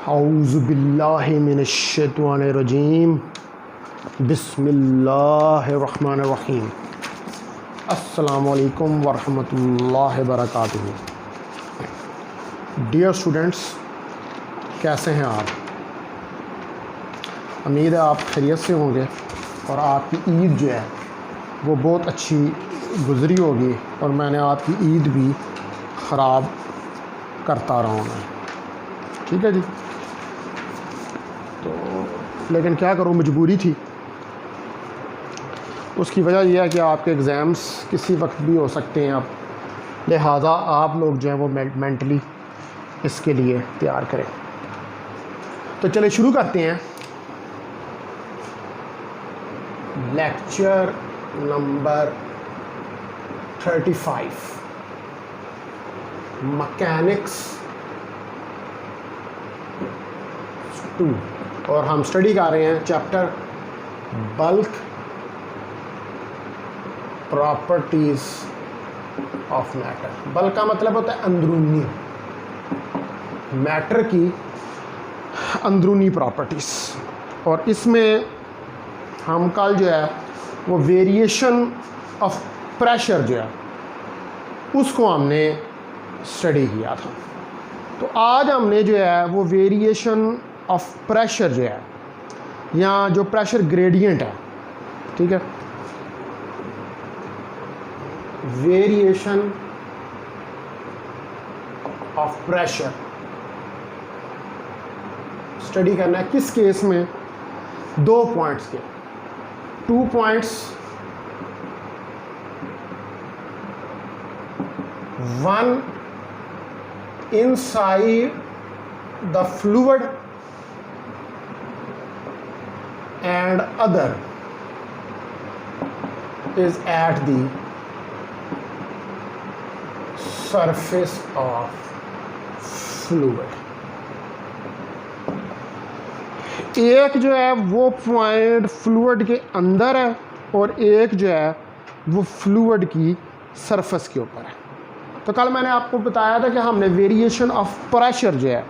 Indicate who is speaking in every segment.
Speaker 1: औज़ु बिल्लाहि मिनश्शैतानिर्रजीम बिस्मिल्लाहिर्रहमानिर्रहीम। अस्सलामु अलैकुम वरहमतुल्लाहि वबरकातुहू। डियर स्टूडेंट्स, कैसे हैं आप? उम्मीद है आप खैरियत से होंगे और आपकी ईद जो है वो बहुत अच्छी गुज़री होगी और मैंने आपकी ईद भी ख़राब करता रहा हूँ मैं। ठीक है जी। तो लेकिन क्या करूँ, मजबूरी थी। उसकी वजह यह है कि आपके एग्ज़ाम्स किसी वक्त भी हो सकते हैं, अब लिहाजा आप लोग जो हैं वो मेंटली इसके लिए तैयार करें। तो चलिए शुरू करते हैं। लेक्चर नंबर 35 मैकेनिक्स 2 और हम स्टडी कर रहे हैं chapter bulk properties of matter. Bulk का मतलब होता है अंदरूनी, मैटर की अंदरूनी प्रॉपर्टीज़। और इसमें हम कल जो है वो वेरिएशन ऑफ प्रेशर जो है उसको हमने स्टडी किया था। तो आज हमने जो है वो वेरिएशन ऑफ प्रेशर जो है, या जो प्रेशर ग्रेडियंट है, ठीक है, वेरिएशन ऑफ प्रेशर स्टडी करना है। किस केस में? 2 पॉइंट्स के, 2 points, one inside the fluid and other is at the surface of fluid। एक जो है वो पॉइंट फ्लूइड के अंदर है और एक जो है वो फ्लूइड की सरफेस के ऊपर है। तो कल मैंने आपको बताया था कि हमने वेरिएशन ऑफ प्रेशर जो है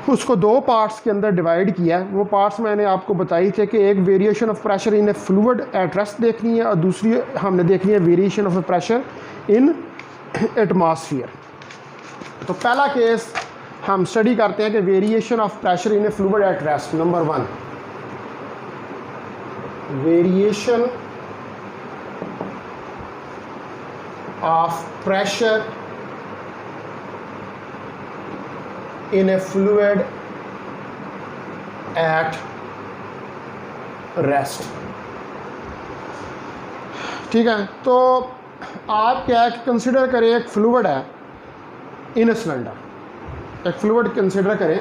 Speaker 1: उसको 2 पार्ट्स के अंदर डिवाइड किया है। वो पार्ट्स मैंने आपको बताई थे कि एक variation of pressure in A fluid at rest देखनी है और दूसरी हमने देखनी है variation of pressure in atmosphere. तो पहला केस हम स्टडी करते हैं कि variation of pressure in A fluid at rest. Number 1, variation of pressure in a fluid at rest। ठीक है, तो आप क्या है कि कंसिडर करें एक फ्लूइड है इन ए सिलेंडर। एक फ्लूइड कंसिडर करें,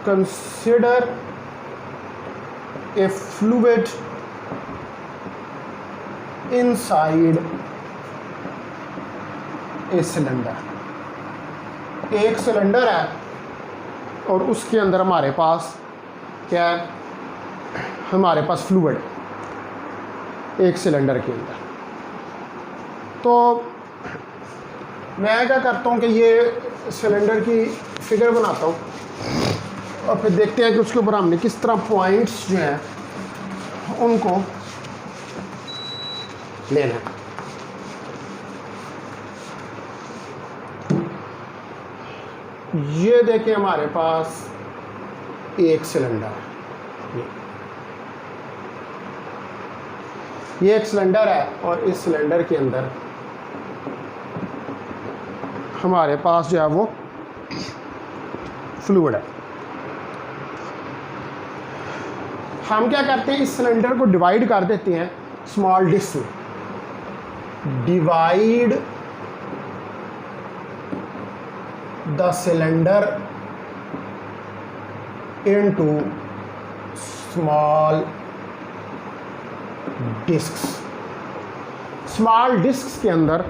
Speaker 1: consider a fluid inside cylinder. एक सिलेंडर है और उसके अंदर हमारे पास क्या है, हमारे पास फ्लूइड एक सिलेंडर के अंदर। तो मैं क्या करता हूँ कि ये सिलेंडर की फिगर बनाता हूँ और फिर देखते हैं कि उसके ऊपर हमने किस तरह पॉइंट्स जो हैं उनको लेना है। ये देखिए हमारे पास एक सिलेंडर है, ये एक सिलेंडर है और इस सिलेंडर के अंदर हमारे पास जो है वो फ्लूइड है। हम क्या करते हैं, इस सिलेंडर को डिवाइड कर देते हैं स्मॉल डिस्क में। Divide the cylinder into small discs। Small discs के अंदर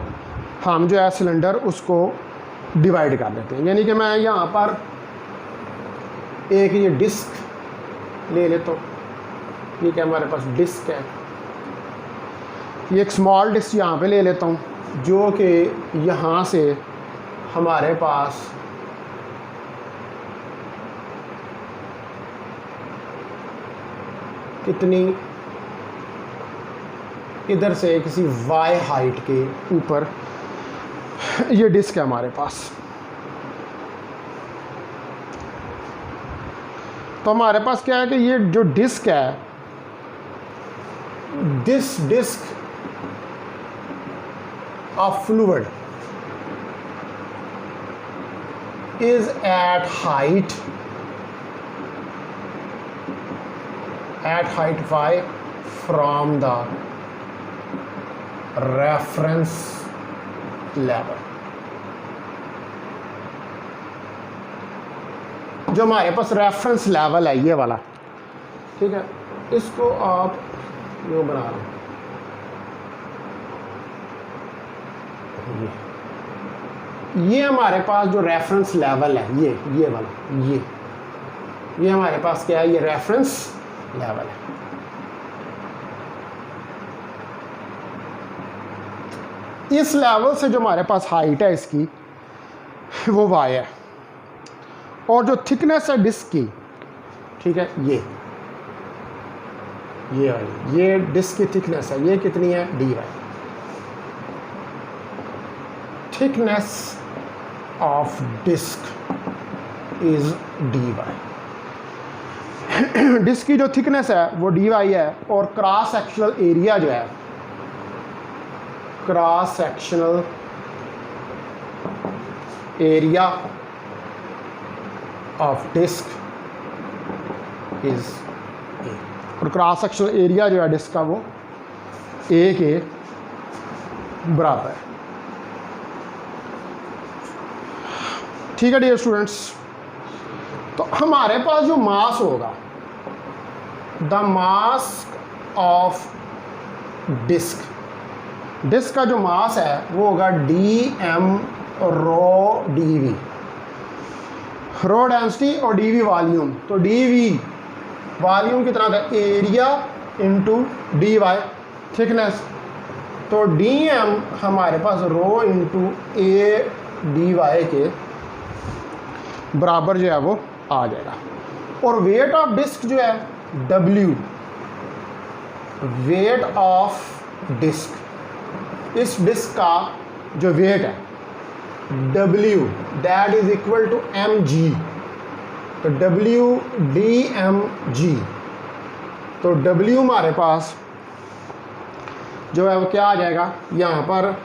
Speaker 1: हम जो है सिलेंडर उसको डिवाइड कर देते हैं। यानी कि मैं यहाँ पर एक ये डिस्क ले लेता हूँ, ये क्या हमारे पास डिस्क है, ये एक स्मॉल डिस्क यहाँ पे ले लेता हूँ जो कि यहाँ से हमारे पास कितनी, इधर से किसी y हाइट के ऊपर ये डिस्क है हमारे पास। तो हमारे पास क्या है कि ये जो डिस्क है, this disc of fluid is at height y from the reference level। जो हमारे पास रेफरेंस लेवल है ये वाला, ठीक है, इसको आप यूँ बना लो, ये हमारे पास जो रेफरेंस लेवल है ये वाला, ये हमारे पास क्या है, ये रेफरेंस लेवल है। इस लेवल से जो हमारे पास हाइट है इसकी वो y है, और जो थिकनेस है डिस्क की, ठीक है, ये डिस्क की थिकनेस है, ये कितनी है, dy। Thickness of disc is dy। Disc की जो थिकनेस है वो dy है, और क्रॉस सेक्शनल एरिया जो है, cross sectional area of disc is a, और क्रॉस सेक्शनल एरिया जो है डिस्क का वो a के बराबर है। ठीक है डियर स्टूडेंट्स, तो हमारे पास जो मास होगा, the mass of disc, disc का जो मास है वो होगा dm rho dv, rho density और dv वॉल्यूम। तो dv वॉल्यूम कितना था, एरिया इंटू dy थिकनेस, तो dm हमारे पास रो इंटू a dy के बराबर जो है वो आ जाएगा। और वेट ऑफ डिस्क जो है w, वेट ऑफ डिस्क, इस डिस्क का जो वेट है w, that is equal to mg, तो w dmg, तो w हमारे पास जो है वो क्या आ जाएगा, यहाँ पर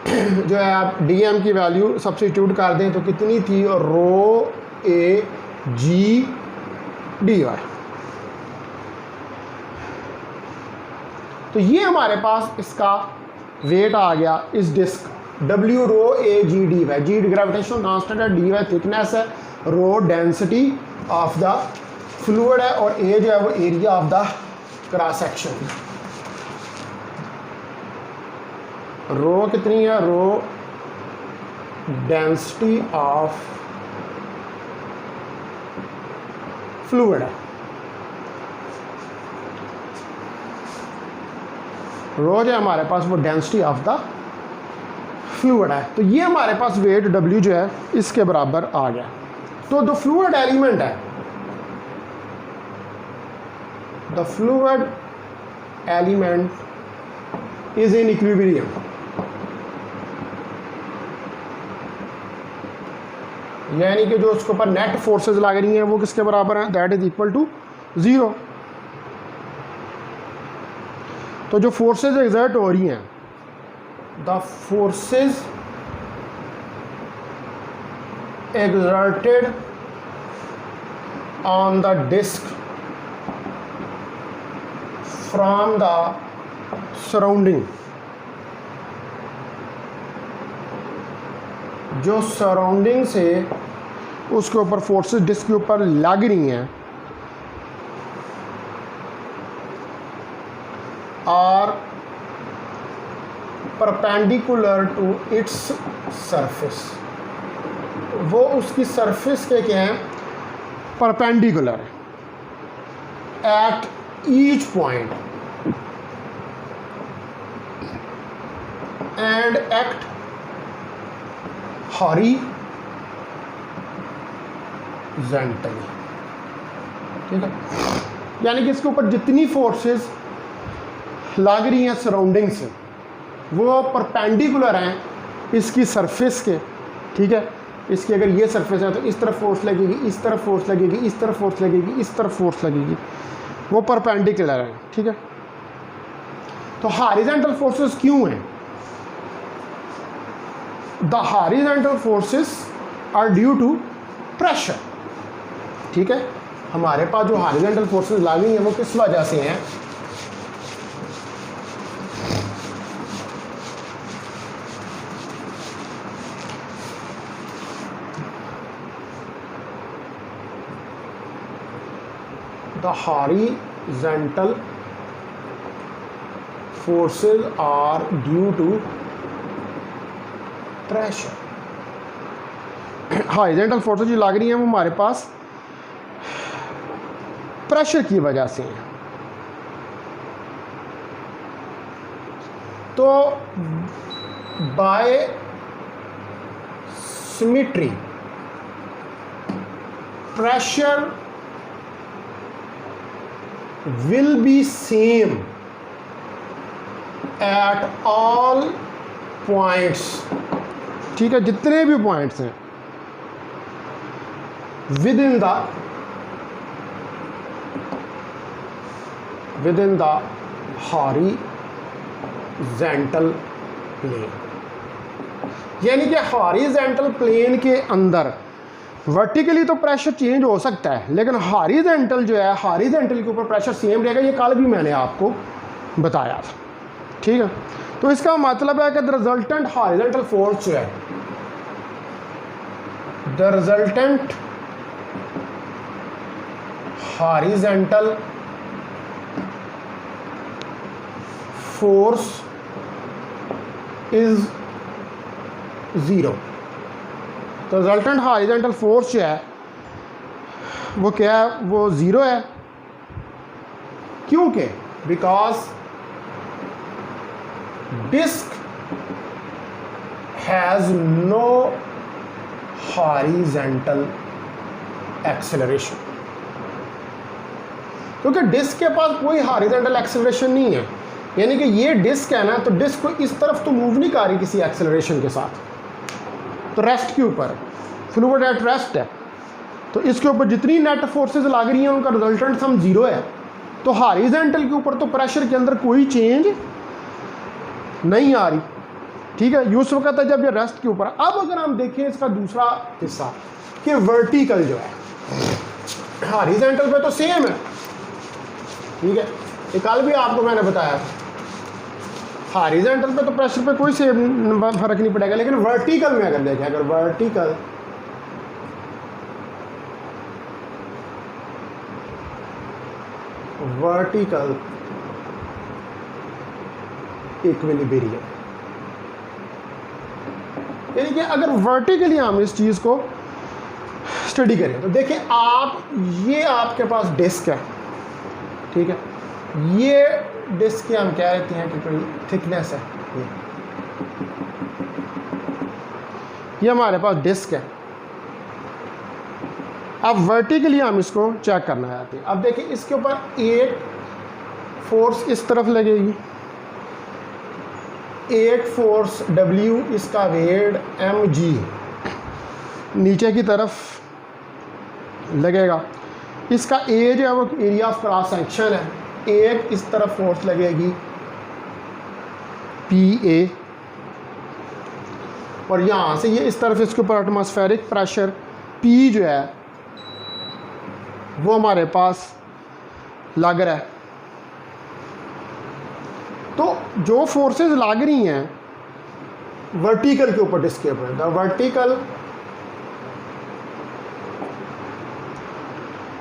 Speaker 1: जो है आप dm की वैल्यू सब्स्टिट्यूट कर दें तो कितनी थी, रो a g dy। तो ये हमारे पास इसका वेट आ गया इस disc, w rho a g dy, g gravitational constant है, dy थिकनेस है, rho density of the fluid है, और a जो है वो area of the cross section. Rho कितनी है, रो डेंसिटी ऑफ फ्लूइड है, रो जो है हमारे पास वो डेंसिटी ऑफ द फ्लूइड है। तो ये हमारे पास वेट W जो है इसके बराबर आ गया। तो द फ्लूइड एलिमेंट है, the fluid element is in equilibrium, यानी कि जो उसके ऊपर नेट फोर्सेस लग रही हैं वो किसके बराबर हैं, दैट इज इक्वल टू 0। तो जो फोर्सेस एग्जर्ट हो रही हैं, the forces exerted on the disk from the surrounding, जो सराउंडिंग से उसके ऊपर फोर्सेस डिस्क के ऊपर लग रही हैं, और परपेंडिकुलर टू इट्स सरफेस, वो उसकी सरफेस के क्या हैं, perpendicular at each point and act horizontally. ठीक है, यानी कि इसके ऊपर जितनी फोर्सेस लग रही हैं सराउंडिंग से वो परपेंडिकुलर हैं इसकी सरफेस के, ठीक है। इसकी अगर ये सरफेस है तो इस तरफ फोर्स लगेगी, इस तरफ फोर्स लगेगी, इस तरफ फोर्स लगेगी, इस तरफ फोर्स लगेगी, वो परपेंडिकुलर है, ठीक है। तो हॉरिजॉन्टल फोर्सेस क्यों हैं? The horizontal forces are due to pressure, ठीक है। हमारे पास जो हॉरिजॉन्टल फोर्सेस लगी हैं वो किस वजह से हैं? The horizontal forces are due to pressure. Horizontal forces जो लग रही हैं वो हमारे पास प्रेशर की वजह से हैं। तो by symmetry pressure will be same at all points, ठीक है, जितने भी पॉइंट्स हैं within the horizontal plane, यानी कि हॉरिजॉन्टल प्लेन के अंदर वर्टिकली तो प्रेशर चेंज हो सकता है, लेकिन हॉरिजॉन्टल जो है, हॉरिजॉन्टल के ऊपर प्रेशर सेम रहेगा। ये कल भी मैंने आपको बताया था, ठीक है। तो इसका मतलब है कि द रिजल्टेंट हॉरिजॉन्टल फोर्स जो है, the resultant horizontal force is zero. तो रिजल्टेंट हॉरिजॉन्टल फोर्स जो है वो क्या है? वो ज़ीरो है। क्योंकि because disc has no horizontal acceleration, क्योंकि डिस्क के पास कोई हॉरिजॉन्टल एक्सेलरेशन नहीं है। यानी कि ये डिस्क है ना, तो डिस्क को इस तरफ तो मूव नहीं कर रही किसी एक्सेलरेशन के साथ, तो रेस्ट के ऊपर फ्लूइड एट रेस्ट है। तो इसके ऊपर जितनी नेट फोर्सेस लग रही हैं उनका रिजल्टेंट सम ज़ीरो है। तो हॉरिजॉन्टल के ऊपर तो प्रेशर के अंदर कोई चेंज नहीं आ रही, ठीक है। ये उस वक्त है जब ये रेस्ट के ऊपर। अब अगर हम देखें इसका दूसरा हिस्सा कि वर्टिकल जो है, हॉरिजॉन्टल पे तो सेम है, ठीक है। ये कल भी आपको मैंने बताया था, हॉरिजॉन्टल पे तो प्रेशर पे कोई से फर्क नहीं पड़ेगा, लेकिन वर्टिकल में अगर देखें, अगर वर्टिकल इक्विलिब्रियम, यानी कि अगर वर्टिकली हम इस चीज़ को स्टडी करें तो देखिए आप, ये आपके पास डिस्क है, ठीक है। ये डिस्क की हम क्या कहते हैं कि कोई थिकनेस है, ये हमारे पास डिस्क है। अब वर्टिकली हम इसको चेक करना चाहते हैं। अब देखिए इसके ऊपर एक फोर्स इस तरफ लगेगी, एक फोर्स W, इसका वेट mg नीचे की तरफ लगेगा। इसका ए जो है वो एरिया ऑफ क्रॉस सेक्शन है। एक इस तरफ फोर्स लगेगी PA, और यहाँ से ये इस तरफ इसके ऊपर एटमॉस्फेरिक प्रेशर P जो है वो हमारे पास लग रहा है। तो जो फोर्सेस लग रही हैं वर्टिकल के ऊपर, डिस्क के ऊपर, the vertical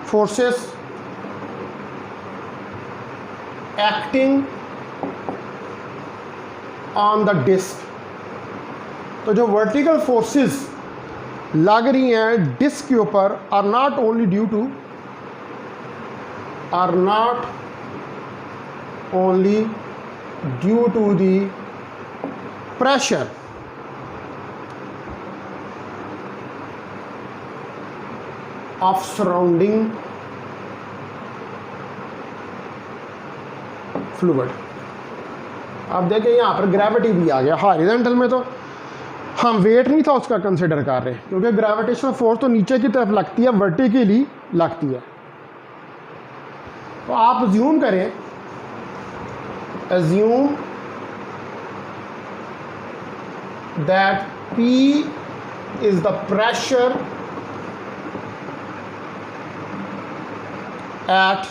Speaker 1: forces acting on the disc, तो जो वर्टिकल फोर्सेस लग रही हैं डिस्क के ऊपर are not only due to, are not only due to the pressure of surrounding fluid. आप देखें यहाँ पर ग्रेविटी भी आ गया। हॉरिजॉन्टल में तो हम वेट नहीं था उसका कंसिडर कर रहे, क्योंकि ग्रेविटेशनल फोर्स तो नीचे की तरफ लगती है, वर्टिकली लगती है। तो आप अज्यूम करें, assume that P is the pressure at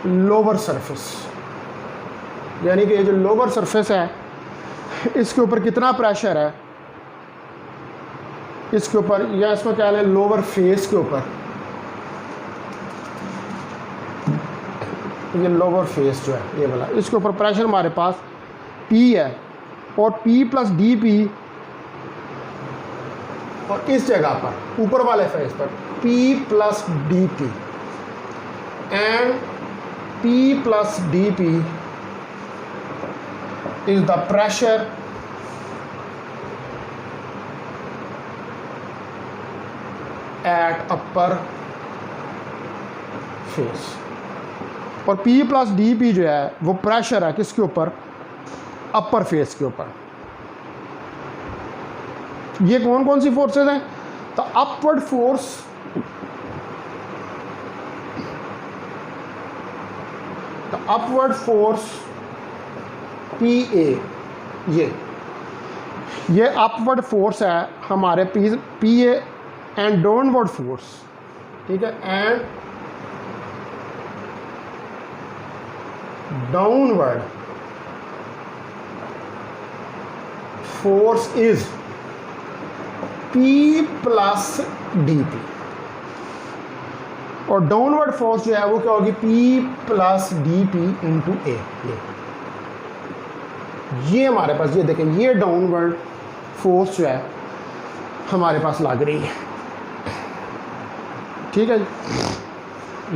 Speaker 1: lower surface, यानी कि ये जो लोअर सरफेस है इसके ऊपर कितना प्रेशर है, इसके ऊपर, या इसमें क्या लें लोअर फेस के ऊपर, ये लोअर फेस जो है ये वाला, इसके ऊपर प्रेशर हमारे पास P है, और P प्लस डी पी, और इस जगह पर ऊपर वाले फेस पर P plus D P, and P plus D P is the pressure at upper face. और P प्लस डी पी जो है वो प्रेशर है किसके ऊपर, अपर फेस के ऊपर। ये कौन कौन सी फोर्सेस हैं, तो upward force, the upward force P A, ये अपवर्ड फोर्स है हमारे P A, and downward force, ठीक है, and downward force is P plus D P, और डाउनवर्ड फोर्स जो है वो क्या होगी, P plus D P into A. ये हमारे पास, ये देखें, ये डाउनवर्ड फोर्स जो है हमारे पास लग रही है, ठीक है जी।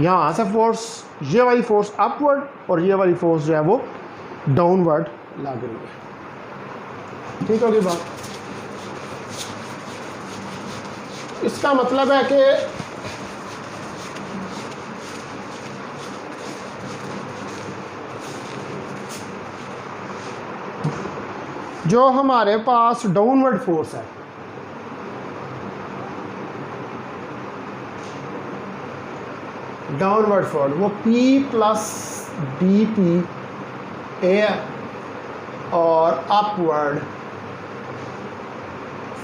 Speaker 1: यहाँ से फोर्स, ये वाली फोर्स अपवर्ड, और ये वाली फोर्स जो है वो डाउनवर्ड लग रही है, ठीक होगी बात। इसका मतलब है कि जो हमारे पास डाउनवर्ड फोर्स है, डाउनवर्ड फोर्स वो P प्लस डी पी ए, और अपवर्ड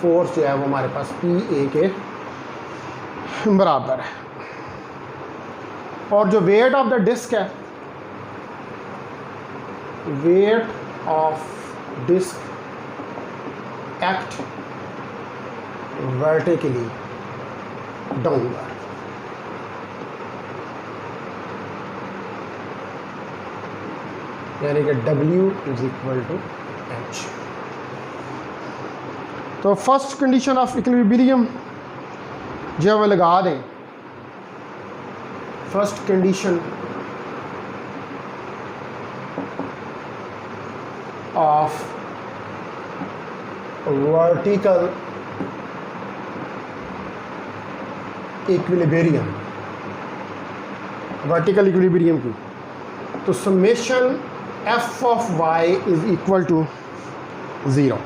Speaker 1: फोर्स जो है वो हमारे पास P ए के बराबर है। और जो वेट ऑफ द डिस्क है, weight of disc act vertically downward, यानी कि W is equal to H। तो फर्स्ट कंडीशन ऑफ इक्विलिब्रियम जो वो लगा दें, first condition of vertical equilibrium, vertical equilibrium की, तो summation F of Y is equal to 0।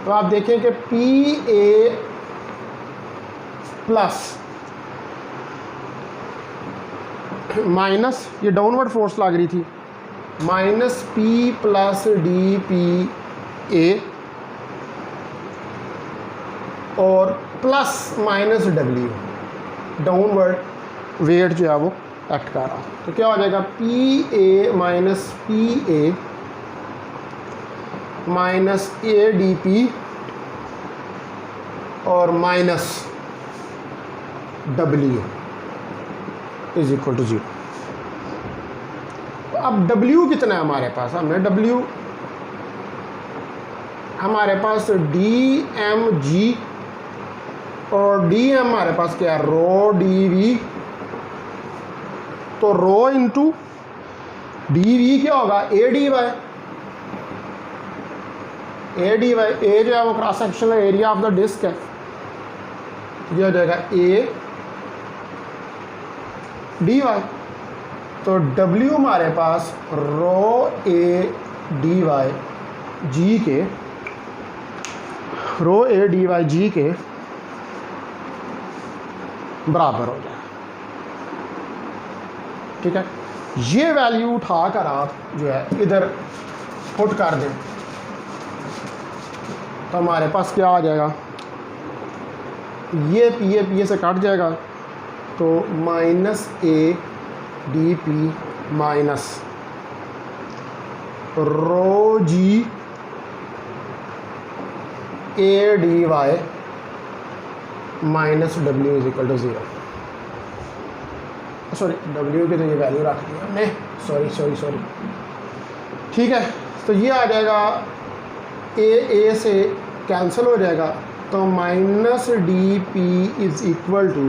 Speaker 1: तो आप देखें कि पी ए प्लस माइनस, ये डाउनवर्ड फोर्स लग रही थी, minus P plus D P ए, और plus minus W, downward wait जो है वो एक्ट कर रहा। तो क्या हो जाएगा, P A minus P A minus A D P और minus W is equal to 0। अब W कितना है हमारे पास, हमने W हमारे पास डी एम जी, और डी एम हमारे पास क्या है, रो डी वी। तो रो इंटू डी वी क्या होगा, A D Y, A D Y, A जो है वो cross sectional area of the disc है, ये हो जाएगा ए डी वाई। तो W हमारे पास रो ए डी वाई जी के बराबर हो जाए। ठीक है, ये वैल्यू उठाकर आप जो है इधर पुट कर दें तो हमारे पास क्या आ जाएगा, ये पी ए से कट जाएगा तो minus A D P minus rho G A D Y minus W is equal to zero. Sorry, W की तो ये वैल्यू रख दी हमने, सॉरी। ठीक है, तो ये आ जाएगा ए से कैंसिल हो जाएगा तो minus D P is equal to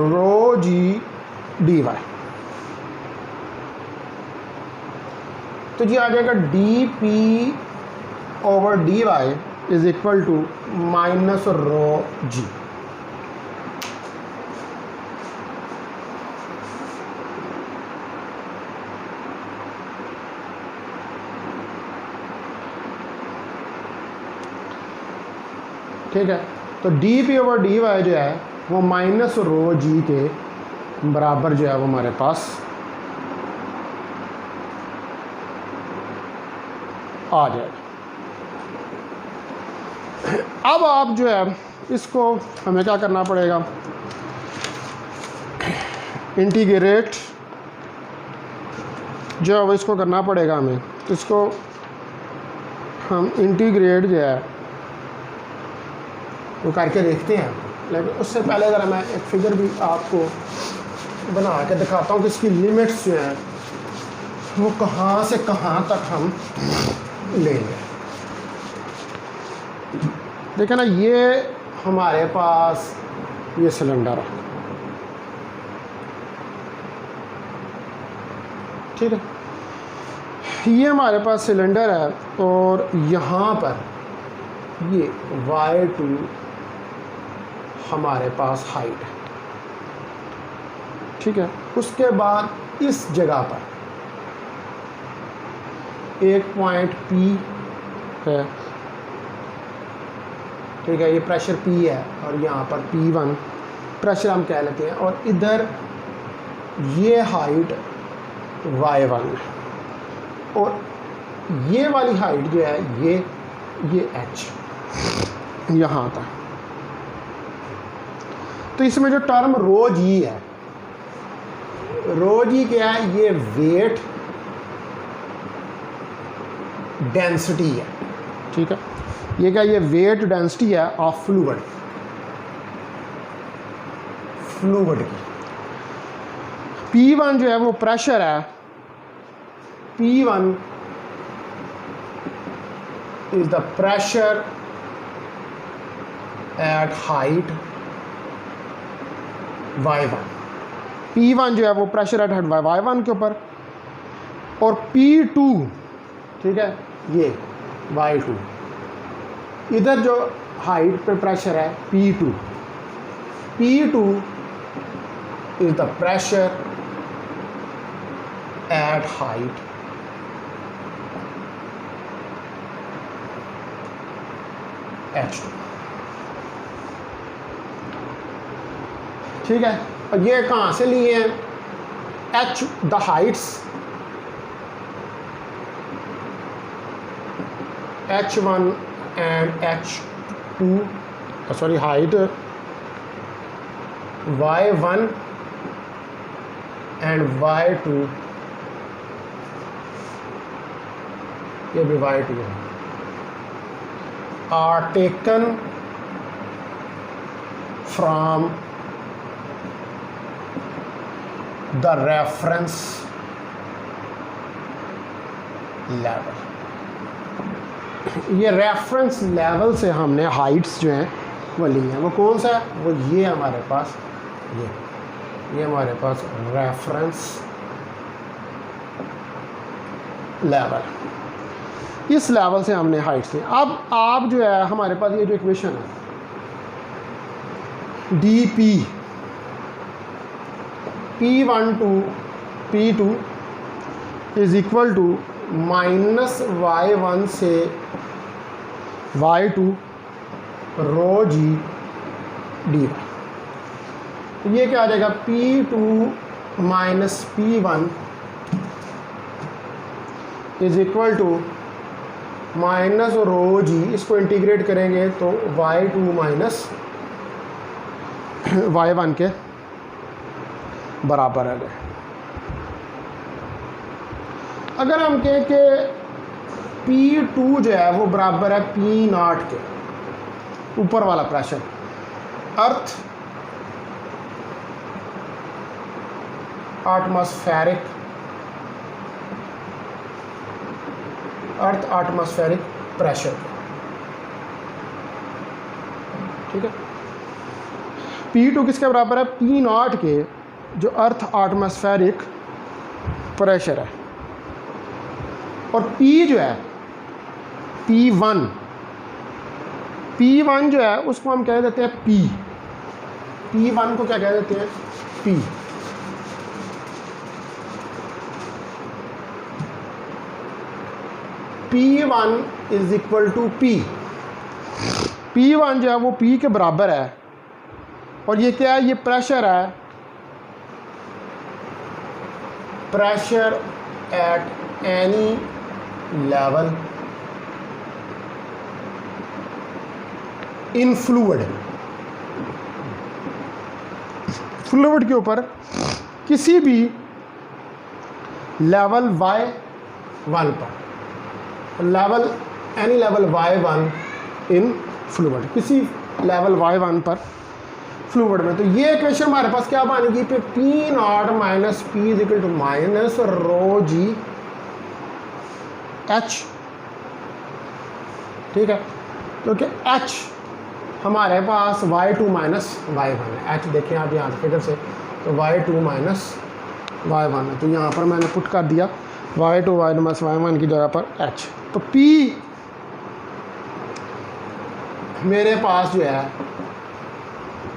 Speaker 1: rho G D Y. तो ये आ जाएगा D P over D Y is equal to minus rho G. ठीक है, तो D P over D Y जो है वो माइनस रो जी के बराबर जो है वो हमारे पास आ जाएगा। अब आप जो है इसको हमें क्या करना पड़ेगा, इंटीग्रेट जो है वो इसको करना पड़ेगा हमें। तो इसको हम इंटीग्रेट जो है वो करके देखते हैं, लेकिन उससे पहले ज़रा मैं एक फिगर भी आपको बना के दिखाता हूँ कि इसकी लिमिट्स जो हैं वो कहाँ से कहाँ तक हम लेंगे। देखिए ना, ये हमारे पास ये सिलेंडर है। ठीक है, ये हमारे पास सिलेंडर है और यहाँ पर ये y2 हमारे पास हाइट है। ठीक है, उसके बाद इस जगह पर एक पॉइंट P है। ठीक है, ये प्रेशर P है और यहाँ पर P1 प्रेशर हम कह लेते हैं, और इधर ये हाइट y1 है और ये वाली हाइट जो है ये h यहाँ तक। तो इसमें जो टर्म रो जी है, रो जी क्या है, ये वेट डेंसिटी है। ठीक है, ये क्या, ये वेट डेंसिटी है ऑफ फ्लूइड की। P1 जो है वो प्रेशर है, P1 is the pressure at height y1। P1 जो है वो प्रेशर एट हाइट y1 के ऊपर, और P2 ठीक है ये y2, इधर जो हाइट पे प्रेशर है P2 is the pressure at height h2। ठीक है, और ये कहाँ से लिए हैं, h the Heights h1 and h2, sorry height y1 and y2, ये भी y2 है, are taken from the reference level। ये रेफरेंस लेवल से हमने हाइट्स जो हैं वो ली हैं। वो कौन सा है, वो ये हमारे पास ये हमारे पास रेफरेंस लेवल, इस लेवल से हमने हाइट्स ली। अब आप जो है हमारे पास ये जो इक्वेशन है D P P1 to P2 is equal to minus Y1 से Y2 रो जी डी वाई। तो ये क्या आ जाएगा, P2 minus P1 is equal to minus rho G, इसको इंटीग्रेट करेंगे तो Y2 माइनस Y1 के बराबर है। अगर हम कहें कि P2 जो है वो बराबर है P0 के, ऊपर वाला प्रेशर, अर्थ एटमॉस्फेरिक प्रेशर, ठीक है। P2 किसके बराबर है, P0 के, जो अर्थ एटमॉस्फेरिक प्रेशर है। और P जो है P1 जो है उसको हम कह देते हैं P1 को क्या कह देते हैं, P। P1 is equal to P। P1 जो है वो P के बराबर है, और ये क्या है, ये प्रेशर है, pressure at any level in fluid के ऊपर किसी भी लेवल Y1 पर, एनी लेवल Y1 इन फ्लूइड, किसी लेवल Y1 पर फ्लूइड में। तो ये इक्वेशन हमारे पास क्या बनेगी, पे P0 minus P is equal to minus rho G H, ठीक है। क्योंकि H हमारे पास Y2 माइनस Y1 है। H देखें आप यहाँ फिगर से, तो Y2 माइनस Y1 है, तो यहाँ पर मैंने पुट कर दिया Y2 माइनस Y1 की जगह पर H। तो P मेरे पास जो है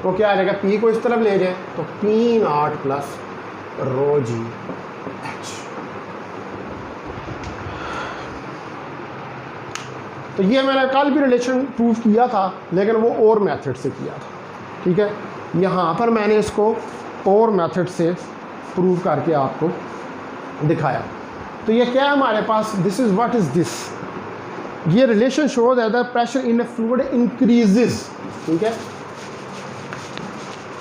Speaker 1: वो क्या आ जाएगा, P को इस तरफ ले जाए तो P0 plus rho G H। तो ये मैंने कल भी रिलेशन प्रूव किया था, लेकिन वो और मेथड से किया था, ठीक है। यहाँ पर मैंने इसको और मेथड से प्रूव करके आपको दिखाया। तो ये क्या है हमारे पास, this is what is this, ये relation shows that the pressure in a fluid increases, ठीक है,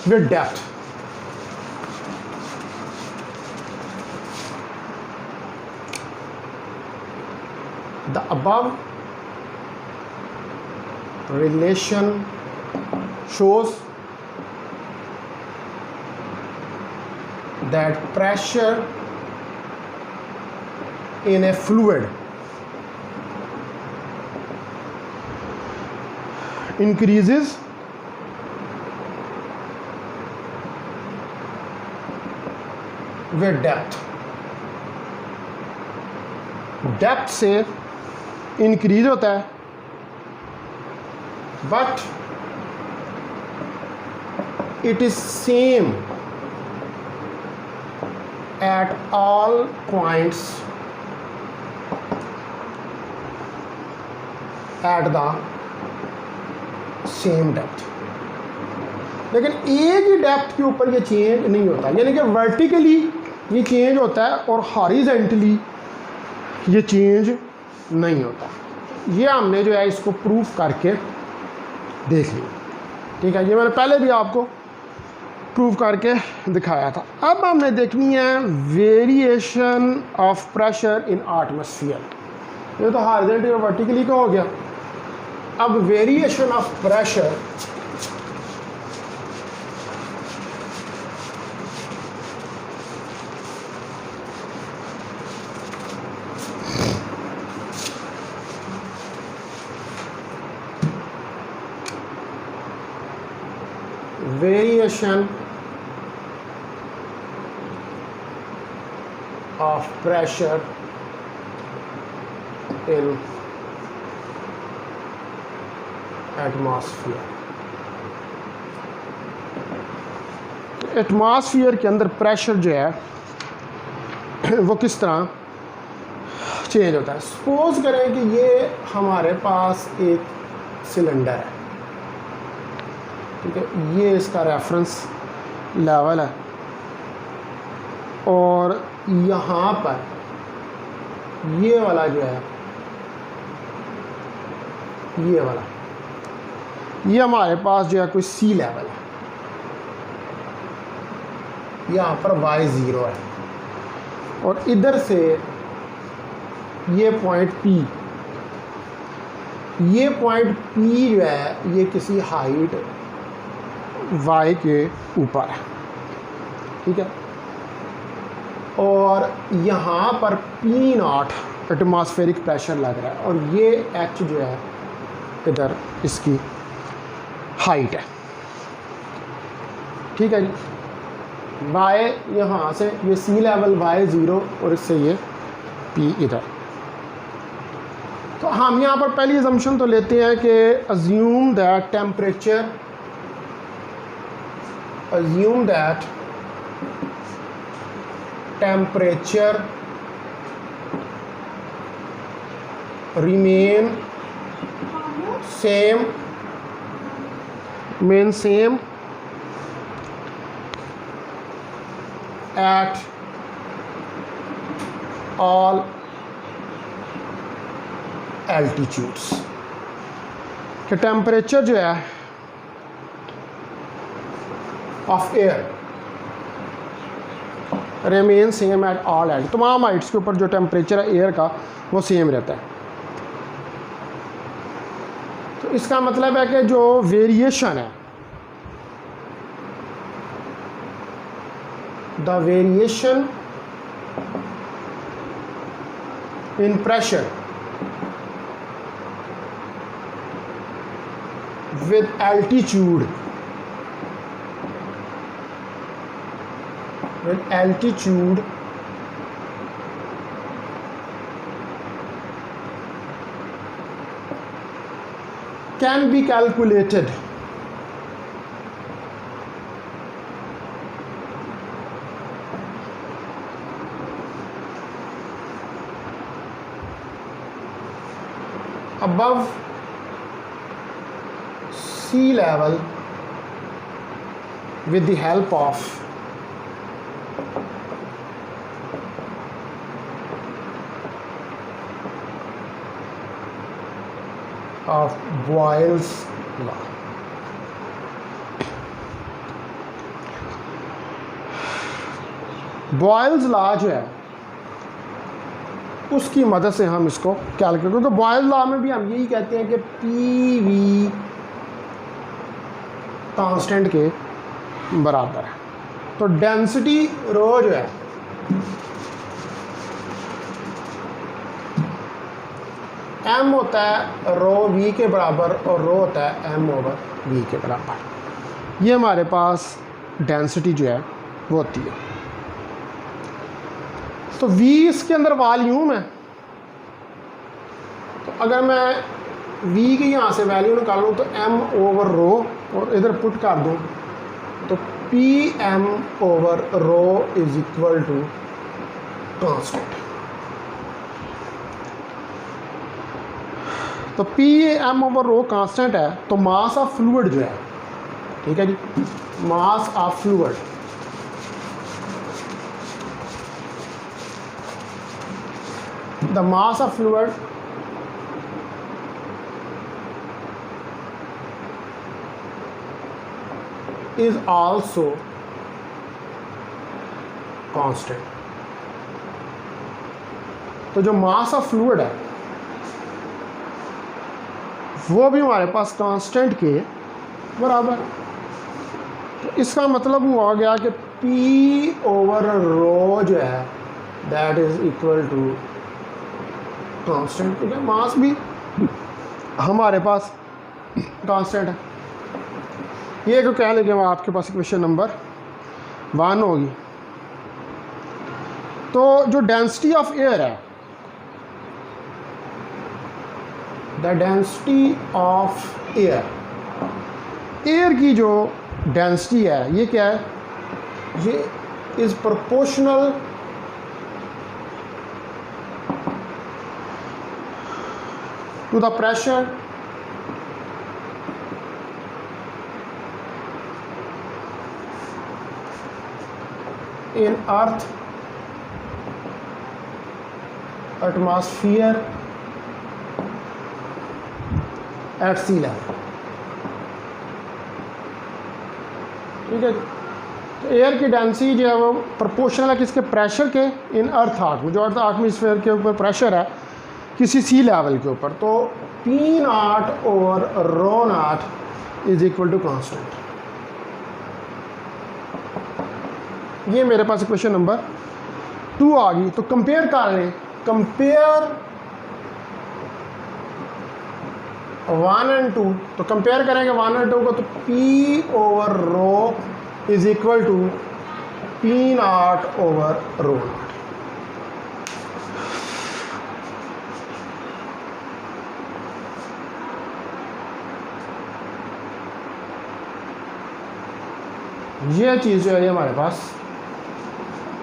Speaker 1: with depth. The above relation shows that pressure in a fluid increases with depth। Depth से इंक्रीज होता है, but it is same at all points at the same depth। लेकिन एक ही depth के ऊपर ये चेंज नहीं होता, यानी कि वर्टिकली ये चेंज होता है और हॉरिजॉन्टली ये चेंज नहीं होता। ये हमने जो है इसको प्रूफ करके देख लिया, ठीक है। ये मैंने पहले भी आपको प्रूव करके दिखाया था। अब हमने देखनी है variation of pressure in atmosphere. ये तो हॉरिजॉन्टली और वर्टिकली का हो गया। अब variation of pressure variation of pressure in atmosphere। Atmosphere के अंदर प्रेशर जो है वो किस तरह चेंज होता है। सपोज करें कि ये हमारे पास एक सिलेंडर है, ठीक है, ये इसका रेफरेंस लेवल है और यहाँ पर ये वाला जो है, ये वाला, ये हमारे पास जो है कोई सी लेवल है, यहाँ पर y0 है और इधर से ये पॉइंट P, ये पॉइंट P जो है ये किसी हाइट y के ऊपर है, ठीक है, और यहाँ पर P0 एटमॉस्फेरिक प्रेशर लग रहा है और ये H जो है इधर इसकी हाइट है, ठीक है जी। y यहाँ से ये सी लेवल y0 और इससे ये P इधर। तो हम यहाँ पर पहली अजम्पशन तो लेते हैं कि assume that temperature remain same at all altitudes, कि टेम्परेचर जो है of air remain same at all Alt, तमाम हाइट्स के ऊपर जो टेम्परेचर है एयर का वो सेम रहता है। तो इसका मतलब है कि जो वेरिएशन है, the variation in pressure with altitude can be calculated above sea level with the help of Boyle's law। Boyle's law जो है उसकी मदद से हम इसको कैलकुलेट, क्योंकि बॉयल्स लॉ में भी हम यही कहते हैं कि पी वी कांस्टेंट के बराबर है। तो डेंसिटी रो जो है m होता है रो v के बराबर और रो होता है m ओवर v के बराबर। ये हमारे पास डेंसिटी जो है वो होती है। तो v इसके अंदर वॉल्यूम है, तो अगर मैं v की यहाँ से वैल्यू निकालूँ तो m ओवर रो और इधर पुट कर दूँ तो P M over rho is equal to constant. तो P M over rho constant है, तो मास ऑफ फ्लूइड जो है, ठीक है जी, mass of fluid the mass of fluid is also constant। तो जो मास ऑफ फ्लूइड है वो भी हमारे पास कांस्टेंट के बराबर। तो इसका मतलब हुआ गया कि P ओवर रो जो है that is equal to constant, क्योंकि मास भी हमारे पास कांस्टेंट है। ये तो कह लेंगे वहाँ आपके पास क्वेश्चन नंबर 1 होगी। तो जो डेंसिटी ऑफ एयर है, the density of air, air की जो डेंसिटी है ये क्या है, ये is proportional to the pressure in earth atmosphere at sea level। ठीक है, तो एयर की डेंसिटी जो है वो प्रोपोर्शनल है किसके, प्रेशर के, इन अर्थ आर्क में, जो अर्थ एटमॉस्फेयर के ऊपर प्रेशर है किसी सी लेवल के ऊपर, तो पी नॉट और rho naught is equal to constant. ये मेरे पास क्वेश्चन नंबर 2 आ गई। तो कंपेयर कर लें, कंपेयर 1 और 2, तो कंपेयर करेंगे 1 और 2 को, तो P over rho is equal to P naught over rho naught. ये चीज़ जो है हमारे पास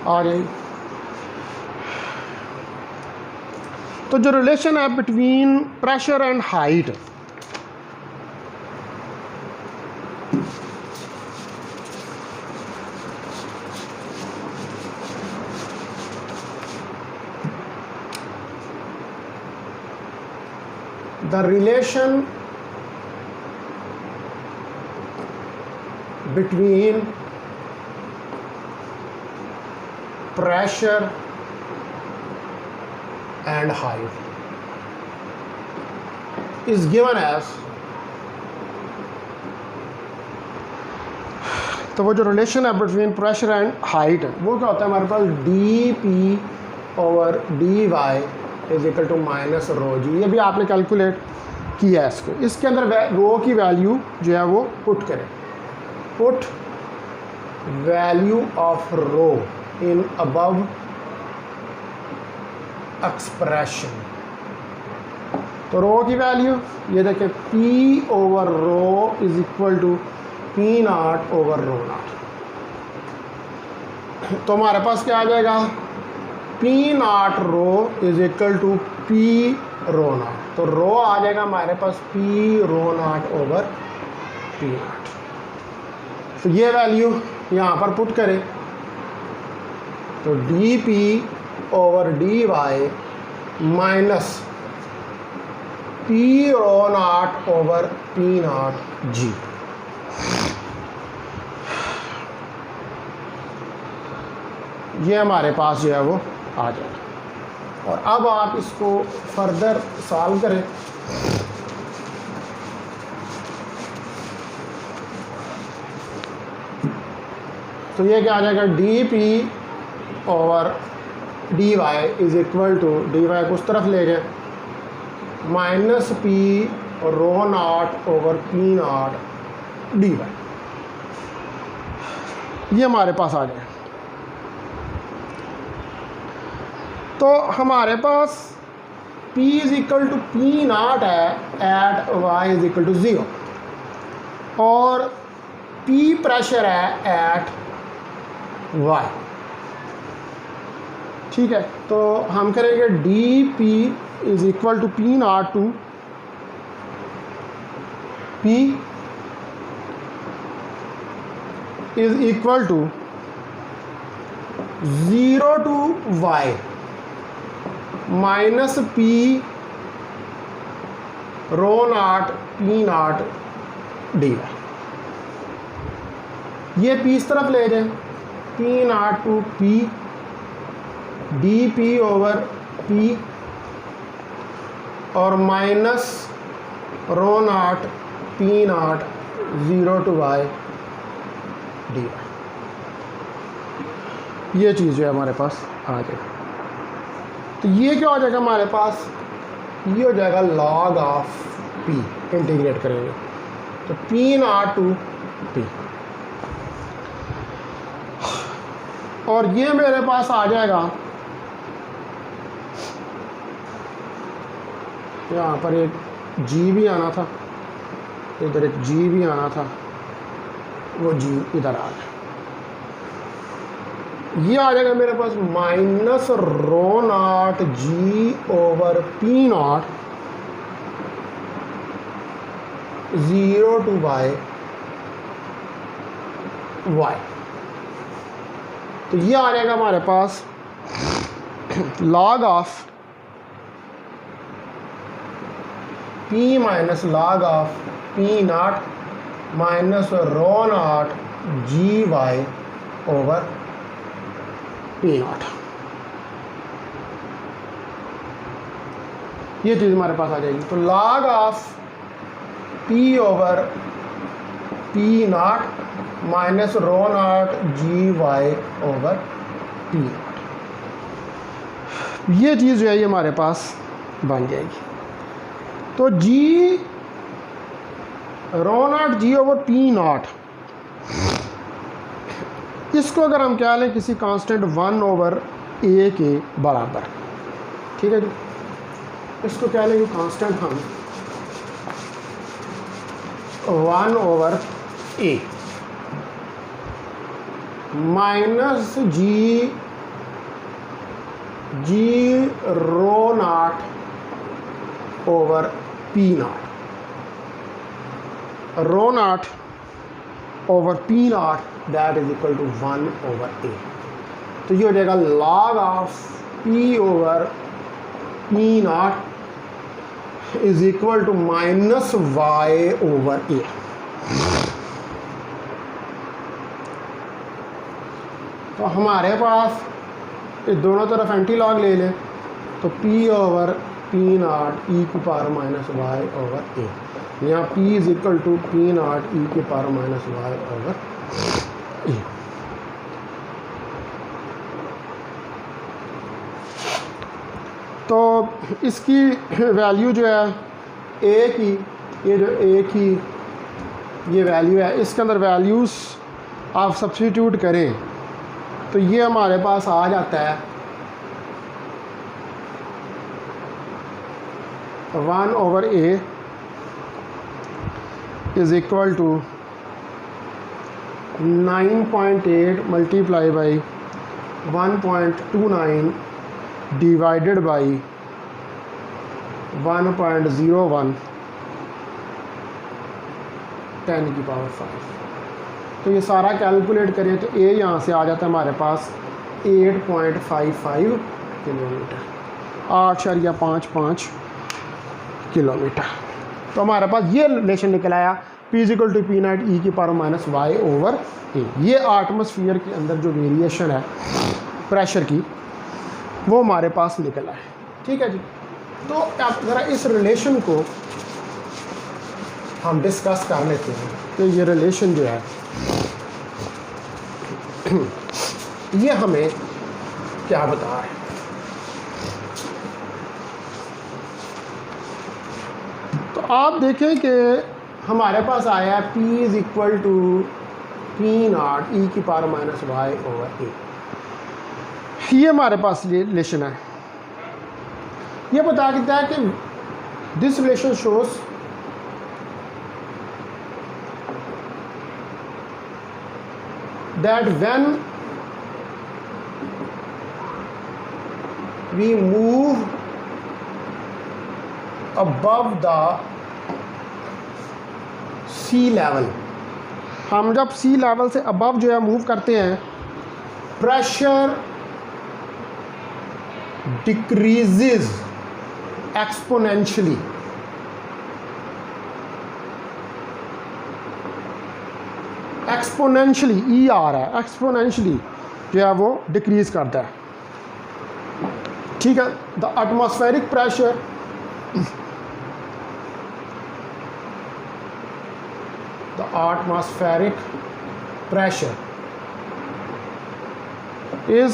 Speaker 1: आ रही। तो जो रिलेशन है between pressure and height, the relation between pressure and height is given as, तो वो जो रिलेशन है बिटवीन प्रेशर एंड हाइट वो क्या होता है हमारे पास, D P over D Y is equal to minus rho G. ये भी आपने कैलकुलेट किया है इसको, इसके अंदर रो की वैल्यू जो है वो पुट करें, put value of rho in above expression। तो रो की वैल्यू ये देखें, P over rho is equal to P naught over rho naught. तो हमारे पास क्या आ जाएगा, P naught rho is equal to P rho naught. तो रो आ जाएगा हमारे पास P rho naught over P naught. तो ये वैल्यू यहाँ पर पुट करें, तो D P over D Y minus P rho naught over P naught G. ये हमारे पास जो है वो आ जाए। और अब आप इसको फर्दर सॉल्व करें, तो ये क्या आ जाएगा, D P over D Y is equal to, D Y को उस तरफ ले गए, minus P rho naught over P naught D Y. ये हमारे पास आ गया। तो हमारे पास P is equal to P naught है at y is equal to 0 और P प्रेशर है एट y। ठीक है, तो हम करेंगे D P is equal to P naught to P is equal to 0 to y minus P rho naught P naught D Y. ये P इस तरफ ले जाए, P naught to P D P over P और minus rho naught P naught 0 to y D Y. ये चीज़ जो है हमारे पास आ जाएगा। तो ये क्या हो जाएगा हमारे पास, ये हो जाएगा लॉग ऑफ P, इंटीग्रेट करेंगे तो P नॉट टू P, और ये मेरे पास आ जाएगा, यहाँ पर एक G भी आना था, इधर एक G भी आना था, वो G इधर आ गया। ये आ जाएगा मेरे पास minus rho naught G over P naught 0 to y तो ये आ जाएगा हमारे पास log of p minus log of p naught minus rho naught G Y over P naught. ये चीज़ हमारे पास आ जाएगी। तो log of p over P naught minus rho naught G Y over P naught, ये चीज़ जो है ये हमारे पास बन जाएगी। तो G rho naught G over P naught, इसको अगर हम क्या लें किसी कांस्टेंट 1 ओवर ए के बराबर, ठीक है जी, इसको क्या लेंगे कांस्टेंट हम 1 over a minus g rho naught over P naught, rho naught over P naught that is equal to 1 over a. तो ये हो जाएगा log of p over P naught is equal to minus y over a. तो हमारे पास इस दोनों तरफ anti log ले लें तो p over P naught e की power minus y over a, यहाँ p is equal to P naught e की power minus y over a. तो इसकी वैल्यू जो है ए की, ये जो ए की ये वैल्यू है, इसके अंदर वैल्यूज़ आप सब्स्टिट्यूट करें तो ये हमारे पास आ जाता है 1 over A is equal to 9.8 multiply by 1.29 divided by 1.01 10 की पावर 5। तो ये सारा कैलकुलेट करें तो ए यहाँ से आ जाता है हमारे पास 8.55 किलोमीटर, 8.55 किलोमीटर। तो हमारे पास ये रिलेशन निकल आया P is equal to P naught e की power minus y over a. ये एटमॉस्फेयर के अंदर जो वेरिएशन है प्रेशर की वो हमारे पास निकला है, ठीक है जी। तो आप ज़रा इस रिलेशन को हम डिस्कस कर लेते हैं। तो ये रिलेशन जो है ये हमें क्या बता रहा है। तो आप देखें कि हमारे पास आया है P is equal to P naught e की power minus y over a. ये हमारे पास रिलेशन है। ये बता देता है कि this relation shows that when we move above the sea level, हम जब सी लेवल से अबव जो है मूव करते हैं, प्रेशर डिक्रीजेज एक्सपोनेंशियली। एक्सपोनेंशियली ई आ रहा है, एक्सपोनेंशियली जो है वो डिक्रीज करता है, ठीक है। The atmospheric pressure is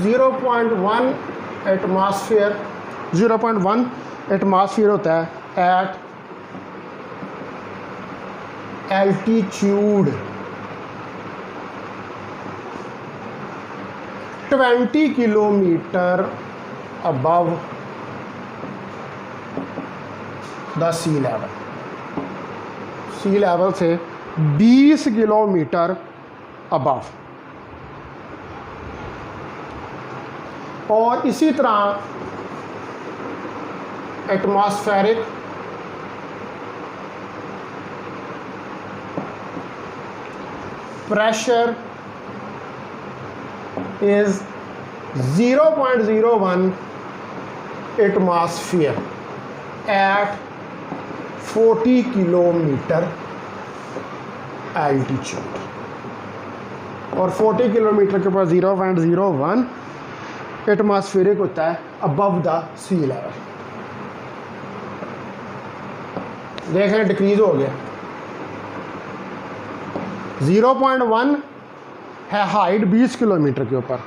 Speaker 1: 0.1 atmosphere, 0.1 atmosphere होता है at altitude 20 kilometre above the sea level. Sea level से 20 किलोमीटर अबव। और इसी तरह atmospheric pressure is 0.01 atmosphere at 40 kilometre altitude. और 40 किलोमीटर के पास 0.01 एटमॉस्फेरिक होता है अबव द सी लेवल। देख रहे डिक्रीज हो गया। 0.1 है हाइट 20 किलोमीटर के ऊपर,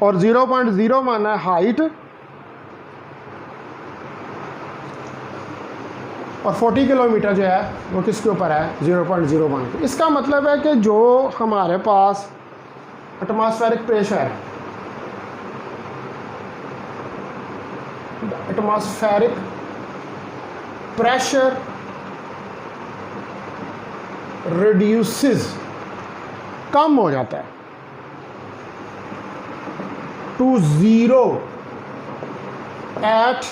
Speaker 1: और 0.01 है हाइट, और 40 किलोमीटर जो है वो किसके ऊपर है, 0.01 के। इसका मतलब है कि जो हमारे पास एटमॉस्फेरिक प्रेशर है, एटमॉस्फेरिक प्रेशर रिड्यूसेस, कम हो जाता है to 0 at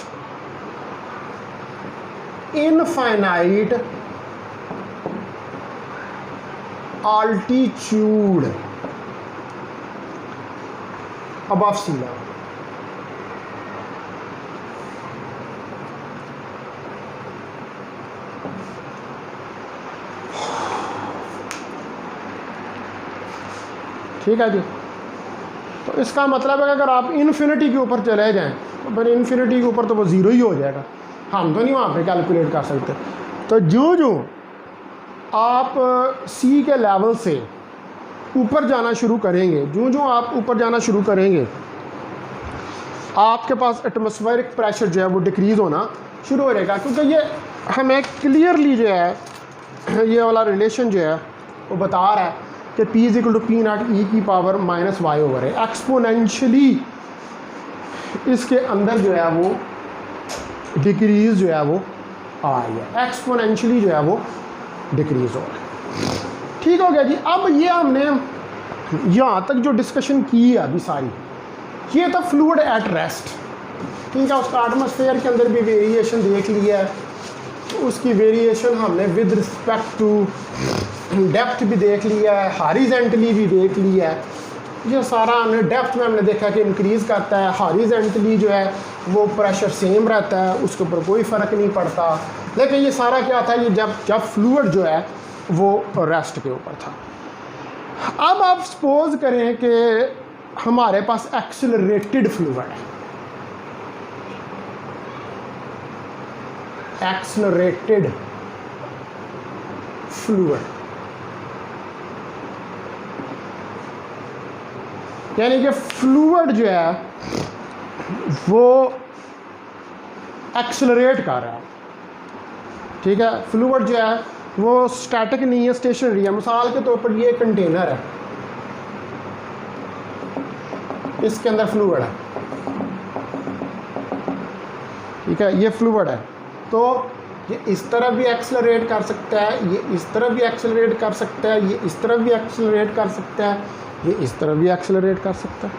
Speaker 1: infinite altitude above sea level। ठीक है जी। तो इसका मतलब है कि अगर आप इन्फिनिटी के ऊपर चले जाएं तो फिर इन्फिनिटी के ऊपर तो वो ज़ीरो ही हो जाएगा, हम तो नहीं वहाँ पे कैलकुलेट कर सकते। तो जो आप सी के लेवल से ऊपर जाना शुरू करेंगे, जो आप ऊपर जाना शुरू करेंगे, आपके पास एटमॉस्फेरिक प्रेशर जो है वो डिक्रीज़ होना शुरू हो जाएगा। क्योंकि ये हमें क्लियरली जो है ये वाला रिलेशन जो है वो बता रहा है कि P = P0 e की पावर -y ओवर है। एक्सपोनेंशियली इसके अंदर जो है वो डिक्रीज़ जो है वो आ रही है, एक्सपोनेंशियली जो है वो डिक्रीज़ हो रहा है। ठीक हो गया जी। अब ये हमने यहाँ तक जो डिस्कशन की है अभी सारी, ये था फ्लूइड एट रेस्ट। ठीक है, उसका एटमॉस्फेयर के अंदर भी वेरिएशन देख लिया है, उसकी वेरिएशन हमने विद रिस्पेक्ट टू डेप्थ भी देख लिया है, हॉरिजॉन्टली भी देख लिया है। ये सारा हमने डेप्थ में हमने देखा कि इंक्रीज़ करता है, हॉरिजॉन्टली जो है वो प्रेशर सेम रहता है, उसके ऊपर कोई फ़र्क नहीं पड़ता। लेकिन ये सारा क्या था, ये जब फ्लूइड जो है वो रेस्ट के ऊपर था। अब आप सपोज करें कि हमारे पास एक्सेलरेटेड फ्लूइड है, एक्सेलरेटेड फ्लूइड, यानी कि फ्लूइड जो है वो एक्सेलरेट कर रहा है। ठीक है, फ्लूइड जो है वो स्टैटिक नहीं है, स्टेशनरी है। मिसाल के तौर पर ये कंटेनर है, इसके अंदर फ्लूइड है। ठीक है, ये फ्लूइड है, तो ये इस तरफ भी एक्सेलरेट कर सकता है, ये इस तरफ भी एक्सेलरेट कर सकता है, ये इस तरफ भी एक्सेलरेट कर सकता है, ये इस तरफ भी एक्सेलरेट कर सकता है।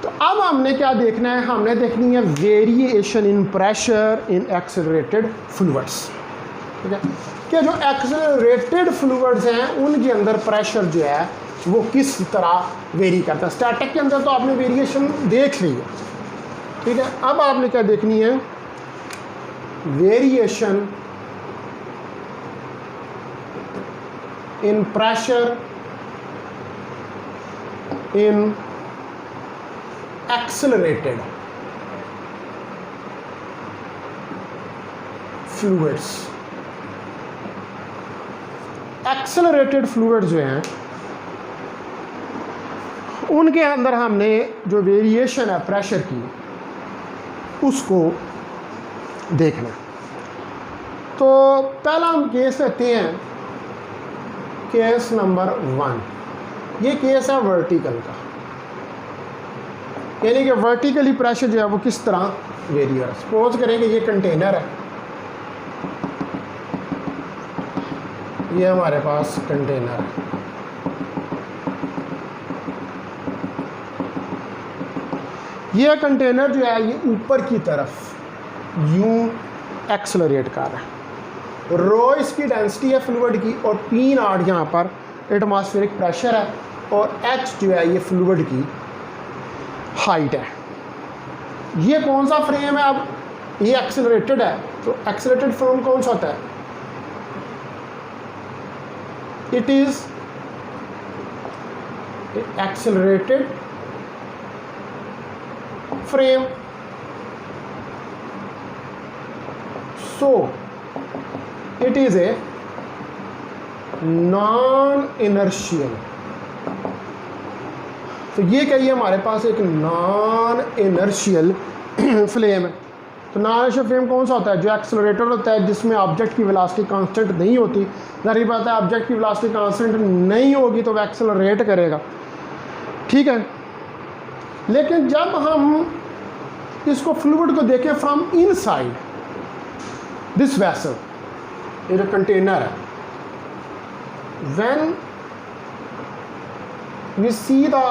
Speaker 1: तो अब हमने क्या देखना है, हमने देखनी है variation in pressure in accelerated fluids. ठीक है, कि जो एक्सेलरेटेड फ्लूइड्स हैं उनके अंदर प्रेशर जो है वो किस तरह वेरी करता है। स्टैटिक के अंदर तो आपने वेरिएशन देख ली है। ठीक है, अब आपने क्या देखनी है, variation in pressure in accelerated fluids. Accelerated fluids जो हैं उनके अंदर हमने जो वेरिएशन है प्रेशर की उसको देखना। तो पहला हम केस लेते हैं, केस नंबर 1। ये केस है वर्टिकल का, यानी कि वर्टिकली प्रेशर जो है वो किस तरह वेरी हो रहा है। सपोज करें कि ये कंटेनर है, ये हमारे पास कंटेनर है। ये कंटेनर जो है ये ऊपर की तरफ यूं एक्सेलरेट कर रहा है। रो इसकी डेंसिटी है फ्लूइड की और P नॉट यहाँ पर एटमॉस्फेरिक प्रेशर है और H जो है ये फ्लूइड की हाइट है। ये कौन सा फ्रेम है? अब ये एक्सेलरेटेड है, तो एक्सेलरेटेड फ्रेम कौन सा होता है? It is accelerated frame. So it is a non inertial. तो ये कहिए हमारे पास एक नॉन इनर्शियल फ्लेम है। तो नॉन इनर्शियल फ्लेम कौन सा होता है? जो एक्सेलरेटेड होता है, जिसमें ऑब्जेक्ट की वेलोसिटी कांस्टेंट नहीं होती। जाहिर बात है ऑब्जेक्ट की वेलोसिटी कांस्टेंट नहीं होगी तो वह एक्सेलरेट करेगा, ठीक है। लेकिन जब हम इसको फ्लूइड को देखें फ्रॉम इनसाइड दिस वेसल, ये जो कंटेनर है, when we see the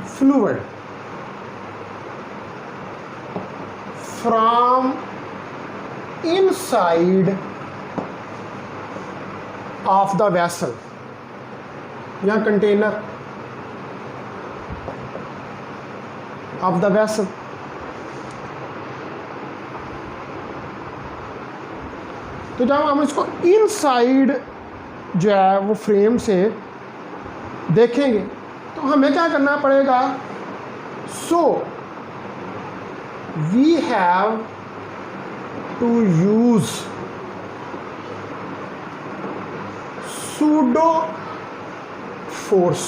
Speaker 1: fluid from inside of the vessel या कंटेनर of the vessel, तो जब हम इसको इनसाइड जो है वो फ्रेम से देखेंगे तो हमें क्या करना पड़ेगा? सो we have to use pseudo force।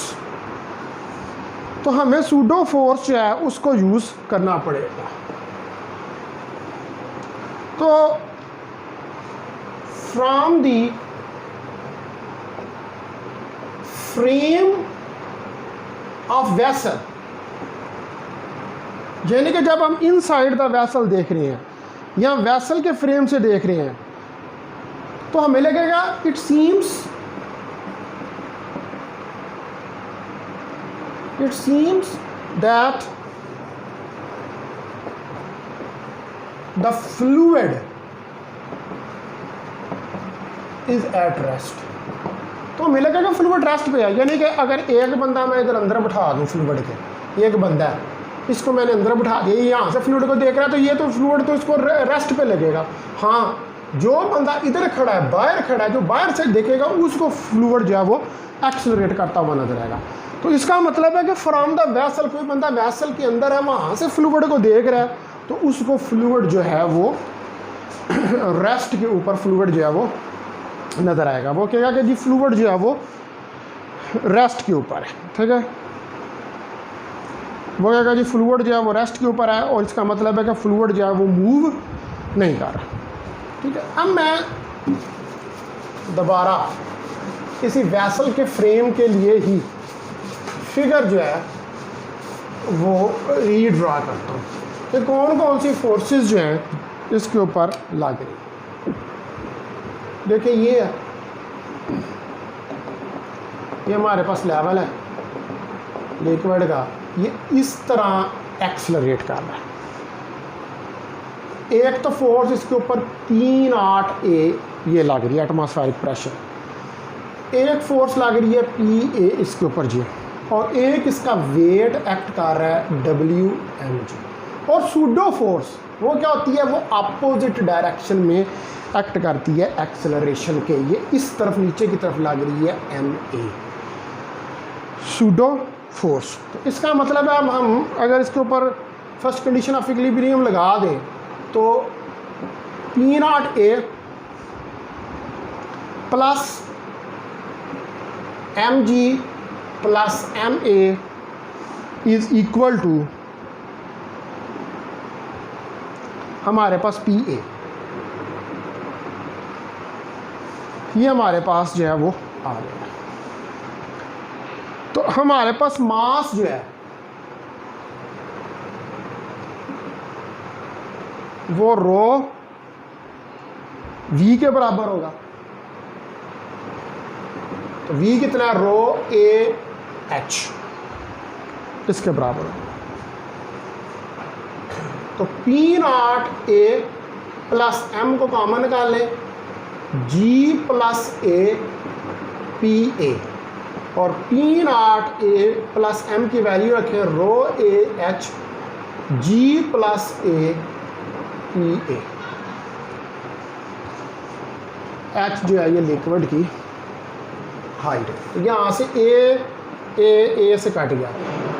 Speaker 1: तो हमें pseudo force जो है उसको यूज करना पड़ेगा। तो from the frame of vessel, यानी कि जब हम इनसाइड द वैसल देख रहे हैं या वैसल के फ्रेम से देख रहे हैं तो हमें लगेगा it seems that the fluid is at rest. तो हमें लगेगा फ्लूइड रेस्ट पे है। यानी कि अगर एक बंदा मैं इधर अंदर बिठा दूं फ्लूइड के, एक बंदा है, इसको मैंने अंदर बिठा दिया, यहाँ से फ्लूइड को देख रहा है, तो ये तो फ्लूइड तो इसको रेस्ट पे लगेगा। हाँ, जो बंदा इधर खड़ा है, बाहर खड़ा है, जो बाहर से देखेगा उसको फ्लूइड जो है वो एक्सेलरेट करता हुआ नजर आएगा। तो इसका मतलब है कि फ्रॉम द वैसल, कोई बंदा वैसल के अंदर है, वहाँ से फ्लूइड को देख रहा है, तो उसको फ्लूइड जो है वो रेस्ट के ऊपर फ्लूइड जो है वो नजर आएगा। वो कहेगा कि जी फ्लूइड जो है वो रेस्ट के ऊपर है, ठीक है। वो कहेगा जी फ्लूइड जो है वो रेस्ट के ऊपर है और इसका मतलब है कि फ्लूइड जो है वो मूव नहीं कर रहा, ठीक है। अब मैं दोबारा किसी वैसल के फ्रेम के लिए ही फिगर जो है वो रीड्रा करता हूँ कि कौन कौन सी फोर्सेस जो हैं इसके ऊपर लग रही। देखिए ये है, ये हमारे पास लेवल है लिक्विड का, ये इस तरह एक्सेलरेट कर रहा है। एक तो फोर्स इसके ऊपर P0A ये लग रही है एटमॉस्फेरिक प्रेशर, एक फोर्स लग रही है PA इसके ऊपर जी, और एक इसका वेट एक्ट कर रहा है WMG। और सूडो फोर्स वो क्या होती है? वो अपोजिट डायरेक्शन में एक्ट करती है एक्सेलरेशन के। ये इस तरफ नीचे की तरफ लग रही है MA, सूडो फोर्स। तो इसका मतलब है अब हम अगर इसके ऊपर फर्स्ट कंडीशन ऑफ इक्विलिब्रियम लगा दें तो P0A plus mg plus ma is equal to हमारे पास pa। ये हमारे पास जो है वो आ गया। तो हमारे पास मास जो है वो रो v के बराबर होगा। तो V कितना है, रो ए एच, इसके बराबर है। तो P नॉट ए प्लस M को कॉमन निकाल लें, G प्लस ए पी ए, और P नॉट ए प्लस M की वैल्यू रखें rho A h G plus a p a. H जो है ये लिक्विड की हाइट है, तो यहाँ से ए से कट गया,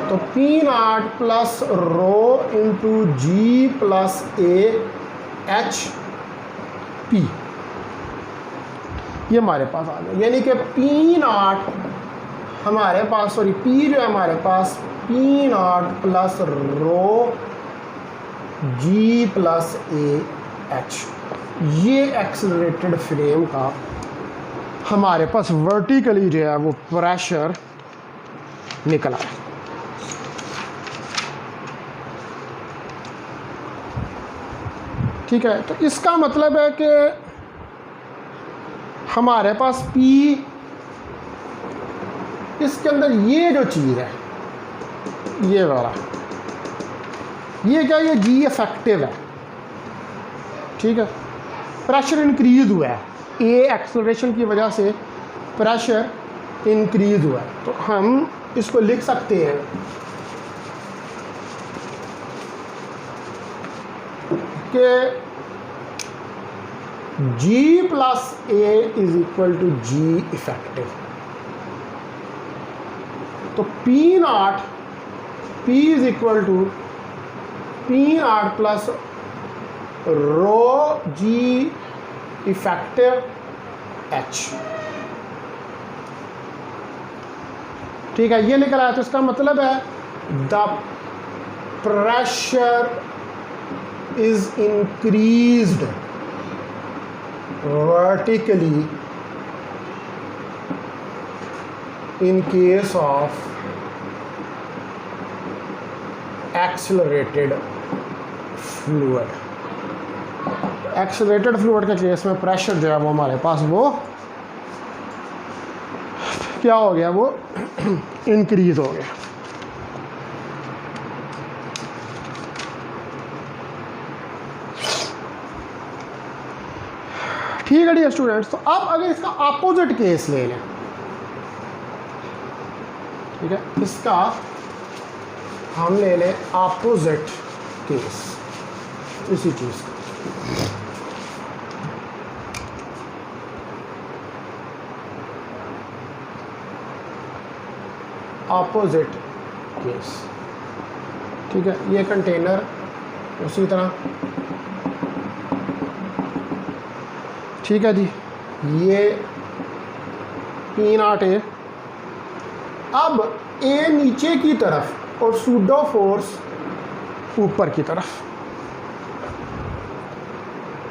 Speaker 1: तो P naught plus rho into G plus A H P, ये हमारे पास आ गया। यानी कि P नॉट हमारे पास, सॉरी P जो है हमारे पास P naught plus rho G plus A H, ये एक्सेलरेटेड फ्रेम का हमारे पास वर्टिकली जो है वो प्रेशर निकला है। ठीक है, तो इसका मतलब है कि हमारे पास P, इसके अंदर ये जो चीज़ है, ये वाला, ये क्या, ये G इफेक्टिव है। ठीक है, प्रेशर इंक्रीज हुआ है, ए एक्सेलरेशन की वजह से प्रेशर इंक्रीज हुआ है, तो हम इसको लिख सकते हैं कि G plus A is equal to G effective. तो P naught, P is equal to P naught plus rho ji effective H. ठीक है, ये निकल आया, तो इसका मतलब है the pressure is increased vertically in case of accelerated fluid। Accelerated fluid के केस में प्रेशर जो है वो हमारे पास वो क्या हो गया, वो इंक्रीज हो गया। ठीक है डियर स्टूडेंट्स, तो अब अगर इसका अपोजिट केस ले लें, ठीक है, इसका हम ले लें अपोजिट केस इसी चीज़ का। अपोजिट केस, ठीक है, ये कंटेनर उसी तरह, ठीक है जी, ये P नॉट ए, अब ए नीचे की तरफ और सूडो फोर्स ऊपर की तरफ,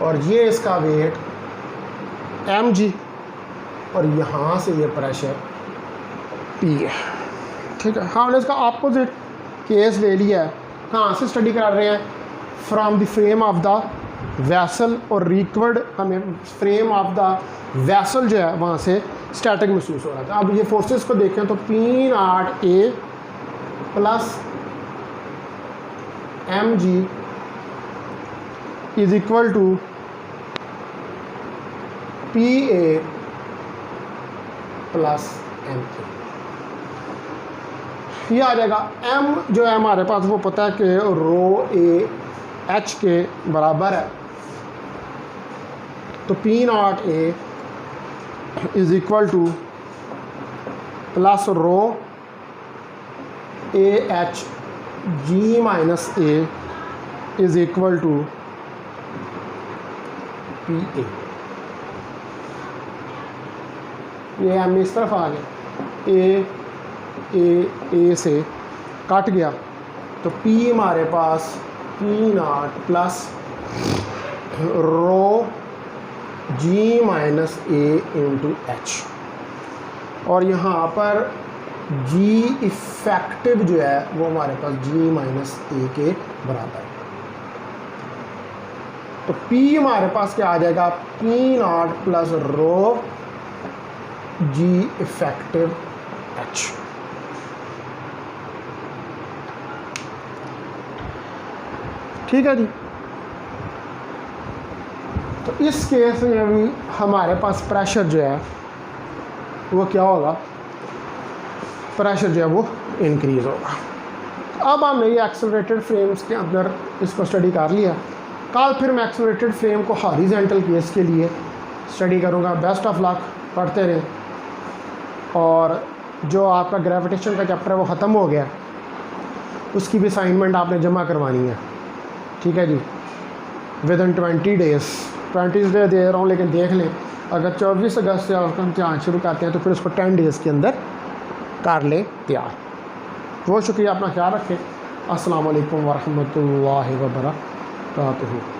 Speaker 1: और ये इसका वेट mg, और यहाँ से ये प्रेशर P है। ठीक है, हमने इसका अपोजिट केस ले लिया है। कहाँ से स्टडी करा रहे हैं, from the frame of the vessel, और रिक्वर्ड हमें फ्रेम ऑफ द वैसल जो है वहाँ से स्टैटिक महसूस हो रहा था। अब ये फोर्सेस को देखें तो P naught A plus mg is equal to PA plus MA, ये आ जाएगा। M जो है हमारे पास वो पता है कि रो ए एच के बराबर है, तो P naught A is equal to plus rho A H G minus A is equal to PA। ये हम इस तरफ आ गए, ए से कट गया, तो P हमारे पास P naught plus rho g minus a into h, और यहाँ पर जी इफेक्टिव जो है वो हमारे पास जी माइनस ए के बराबर है। तो P हमारे पास क्या आ जाएगा, P नॉट प्लस रो जी इफेक्टिव एच। ठीक है जी। तो इस केस में भी हमारे पास प्रेशर जो है वो क्या होगा, प्रेशर जो है वो इंक्रीज़ होगा। अब हमने ये एक्सेलरेटेड फ्रेम्स के अंदर इसको स्टडी कर लिया। कल फिर मैं एक्सेलरेटेड फ्रेम को हॉरिजॉन्टल केस के लिए स्टडी करूँगा। बेस्ट ऑफ लक, पढ़ते रहें। और जो आपका ग्रेविटेशन का चैप्टर है वो ख़त्म हो गया, उसकी भी असाइनमेंट आपने जमा करवानी है। ठीक है जी, विद इन 20 डेज़, 20 डे दे रहा हूँ, लेकिन देख लें अगर 24 अगस्त से आपका इम्तिहान शुरू करते हैं तो फिर उसको 10 डेज़ के अंदर कर ले तैयार। बहुत शुक्रिया, अपना ख्याल रखें। अस्सलाम वालेकुम वरहमतुल्लाहि वबरकातुहू।